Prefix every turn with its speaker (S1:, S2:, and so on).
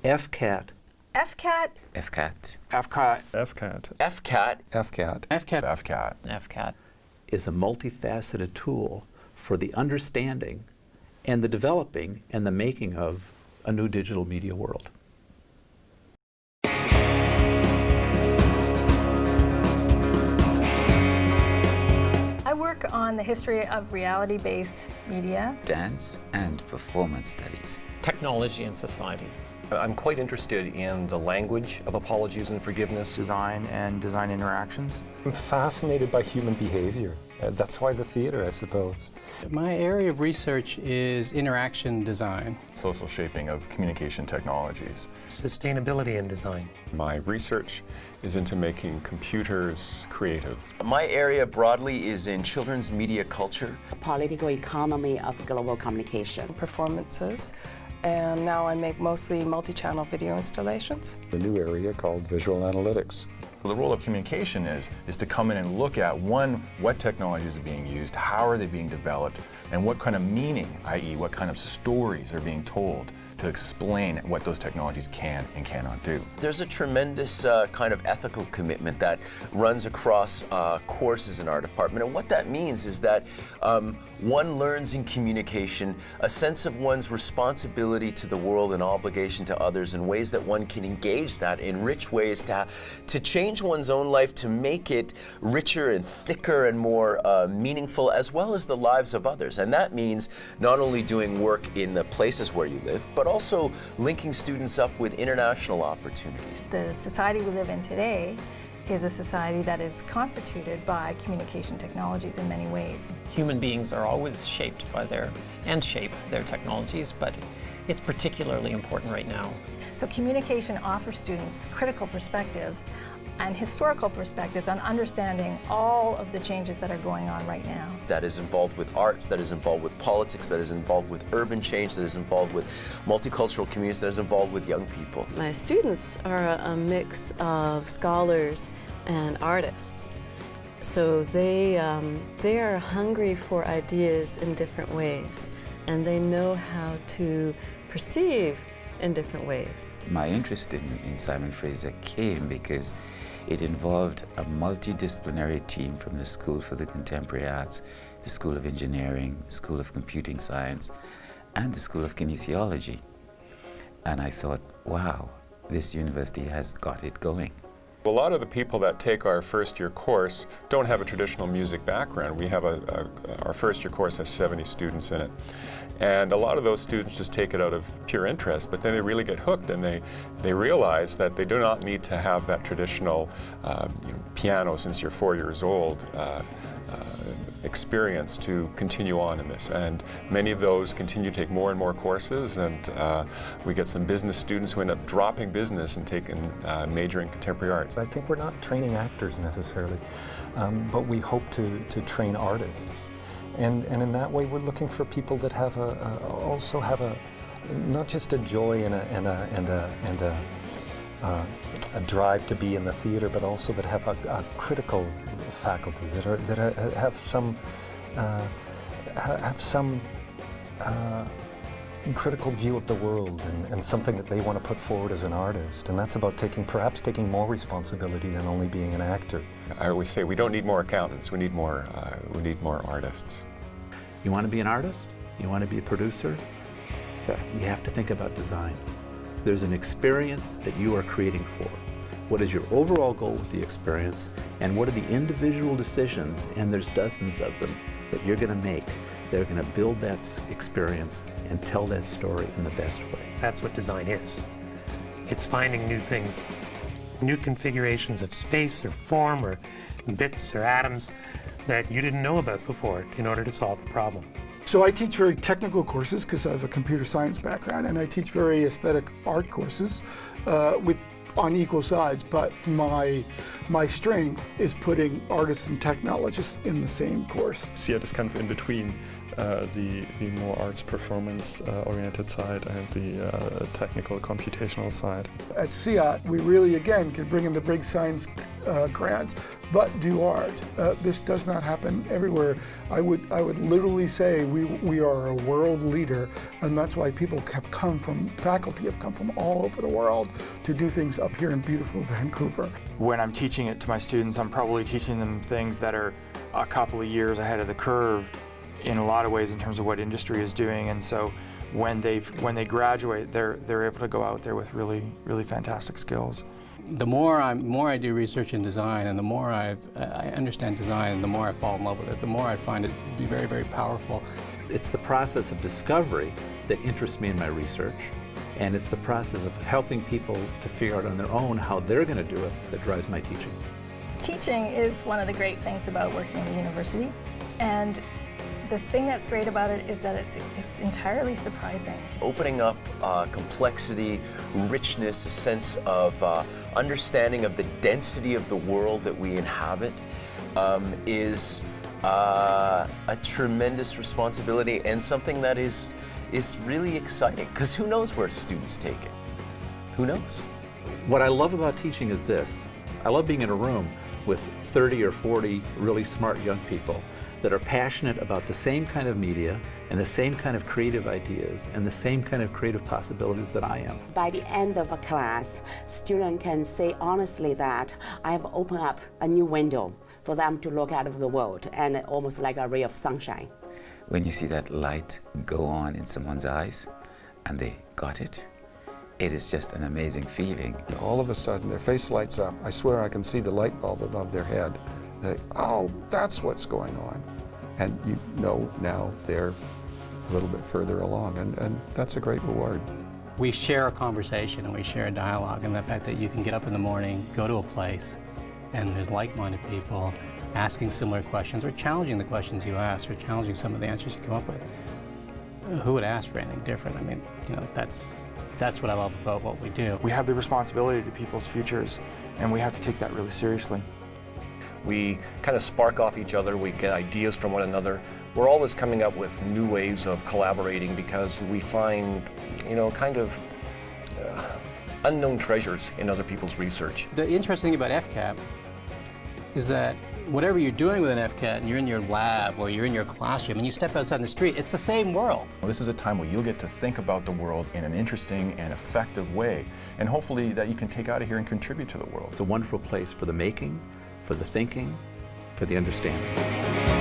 S1: FCAT.
S2: FCAT.
S3: FCAT.
S4: FCAT.
S5: FCAT.
S3: FCAT.
S5: FCAT.
S4: FCAT.
S5: FCAT.
S4: FCAT
S1: is a multifaceted tool for the understanding and the developing and the making of a new digital media world.
S2: I work on the history of reality-based media.
S3: Dance and performance studies.
S4: Technology and society.
S6: I'm quite interested in the language of apologies and forgiveness.
S7: Design and design interactions.
S8: I'm fascinated by human behavior. That's why the theater, I suppose.
S9: My area of research is interaction design.
S5: Social shaping of communication technologies.
S4: Sustainability in design.
S5: My research is into making computers creative.
S3: My area broadly is in children's media culture.
S10: Political economy of global communication.
S11: Performances. And now I make mostly multi-channel video installations.
S12: The new area called visual analytics.
S5: Well, the role of communication is to come in and look at, one, what technologies are being used, how are they being developed, and what kind of meaning, i.e. what kind of stories are being told to explain what those technologies can and cannot do.
S3: There's a tremendous kind of ethical commitment that runs across courses in our department, and what that means is that one learns in communication a sense of one's responsibility to the world and obligation to others in ways that one can engage that in rich ways to change one's own life, to make it richer and thicker and more meaningful, as well as the lives of others. And that means not only doing work in the places where you live, but also linking students up with international opportunities.
S2: The society we live in today is a society that is constituted by communication technologies in many ways.
S4: Human beings are always shaped by shape their technologies, but it's particularly important right now.
S2: So communication offers students critical perspectives and historical perspectives on understanding all of the changes that are going on right now.
S3: That is involved with arts, that is involved with politics, that is involved with urban change, that is involved with multicultural communities, that is involved with young people.
S13: My students are a mix of scholars and artists. So they are hungry for ideas in different ways, and they know how to perceive in different ways.
S3: My interest in Simon Fraser came because it involved a multidisciplinary team from the School for the Contemporary Arts, the School of Engineering, the School of Computing Science, and the School of Kinesiology. And I thought, wow, this university has got it going.
S5: A lot of the people that take our first-year course don't have a traditional music background. We have our first-year course has 70 students in it. And a lot of those students just take it out of pure interest, but then they really get hooked and they realize that they do not need to have that traditional piano since you're 4 years old experience to continue on in this. And many of those continue to take more and more courses, and we get some business students who end up dropping business and taking majoring in contemporary arts.
S8: I think we're not training actors necessarily, but we hope to train artists. And in that way, we're looking for people that have also have not just a joy and a drive to be in the theater, but also that have a critical faculty, that have some critical view of the world and something that they want to put forward as an artist. And that's about perhaps taking more responsibility than only being an actor.
S5: I always say we don't need more accountants, we need more artists.
S1: You want to be an artist? You want to be a producer? You have to think about design. There's an experience that you are creating for. What is your overall goal with the experience, and what are the individual decisions, and there's dozens of them, that you're going to make that are going to build that experience and tell that story in the best way.
S4: That's what design is. It's finding new things, new configurations of space or form or bits or atoms that you didn't know about before in order to solve a problem.
S14: So I teach very technical courses because I have a computer science background, and I teach very aesthetic art courses on equal sides, but my strength is putting artists and technologists in the same course.
S5: FCAT is kind of in between the more arts performance oriented side and the technical computational side.
S14: At FCAT, we really again can bring in the big science grants, but do art. This does not happen everywhere. I would literally say we are a world leader, and that's why people have come from, faculty have come from all over the world to do things up here in beautiful Vancouver.
S7: When I'm teaching it to my students, I'm probably teaching them things that are a couple of years ahead of the curve in a lot of ways in terms of what industry is doing, and so when they graduate, they're able to go out there with really fantastic skills.
S9: The more I do research in design, and the more I understand design, the more I fall in love with it, the more I find it to be very, very powerful.
S1: It's the process of discovery that interests me in my research, and it's the process of helping people to figure out on their own how they're going to do it that drives my teaching.
S2: Teaching is one of the great things about working in the university, and the thing that's great about it is that it's entirely surprising.
S3: Opening up complexity, richness, a sense of understanding of the density of the world that we inhabit is a tremendous responsibility and something that is really exciting, because who knows where students take it? Who knows?
S1: What I love about teaching is this. I love being in a room with 30 or 40 really smart young people that are passionate about the same kind of media and the same kind of creative ideas and the same kind of creative possibilities that I am.
S10: By the end of a class, students can say honestly that I have opened up a new window for them to look out of the world, and almost like a ray of sunshine.
S15: When you see that light go on in someone's eyes and they got it, it is just an amazing feeling.
S12: All of a sudden, their face lights up. I swear I can see the light bulb above their head. Oh, that's what's going on. And you know now they're a little bit further along, and that's a great reward.
S9: We share a conversation and we share a dialogue, and the fact that you can get up in the morning, go to a place, and there's like-minded people asking similar questions or challenging the questions you ask or challenging some of the answers you come up with. Who would ask for anything different? I mean, you know, that's what I love about what we do.
S7: We have the responsibility to people's futures, and we have to take that really seriously.
S6: We kind of spark off each other, we get ideas from one another. We're always coming up with new ways of collaborating because we find, you know, kind of unknown treasures in other people's research.
S9: The interesting thing about FCAT is that whatever you're doing with an FCAT, and you're in your lab or you're in your classroom and you step outside in the street, it's the same world.
S16: Well, this is a time where you'll get to think about the world in an interesting and effective way, and hopefully that you can take out of here and contribute to the world.
S1: It's a wonderful place for the making, for the thinking, for the understanding.